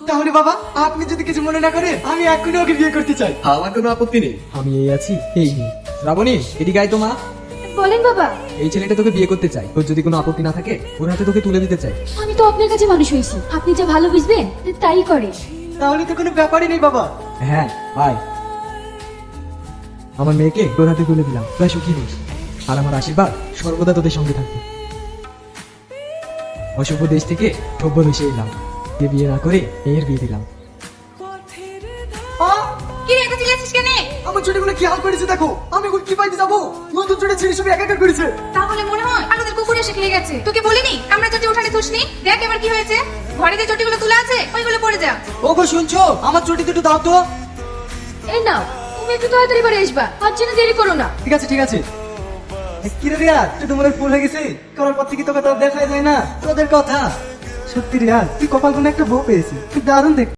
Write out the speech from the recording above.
তাহলে বাবা আপনি যদি কিছু মনে না করেন আমি এখনই ওকে বিয়ে করতে চাই। আমার কোনো আপত্তি নেই। আমি এই আছি, এই নেই। শ্রাবণী, এদিকে আয় তো মা। বলেন বাবা। এই ছেলেটা তোকে বিয়ে করতে চাই, তোর যদি কোনো আপত্তি না থাকে ওর হাতে তোকে তুলে দিতে চাই। আমি তো আপনার কাছে মানুষ হয়েছি, আপনি যা ভালো বুঝবেন তাই করে। তাহলে তো কোনো ব্যাপারই নেই বাবা। হ্যাঁ আয়। আমার মেয়েকে তোর হাতে তুলে দিলাম, তুই সুখী হোস। আর আমার আশীর্বাদ সর্বদা তোদের সঙ্গে থাকবে। অসভ্য দেশ থেকে সভ্য দেশে এলাম, যে বিয়ে না করে মেয়ের বিয়ে দিলাম। কি রে, এত চিল্লাছিস কেন? আমার চুটিগুলো কি হাল করেছে দেখো, আমি এখন কি পাইতে যাবো? নতুন চুটি ছিঁড়ে সব একাকার করেছে। তাহলে মনে হয় আমাদের কুকুর এসে খেয়ে গেছে। তোকে বলিনি আমরা চটি উঠানে তুসনি? দেখ এবার কি হয়েছে। ঘরে যে চটিগুলো তুলে আছে ওইগুলো পড়ে যা। ওগো শুনছো, আমার চুটি দুটো দাও তো। এই নাও, তুমি একটু তাড়াতাড়ি বাড়ি আসবা, আর যেন দেরি করো না। ঠিক আছে ঠিক আছে। কিরে রিয়া, তুই তো মনে হয় ফুল হয়ে গেছে। করার পর থেকে তোকে তো আর দেখাই যায় না। তোদের কথা সত্যি রিয়া, তুই কপাল কোন একটা বউ পেয়েছিস, তুই দারুণ দেখ।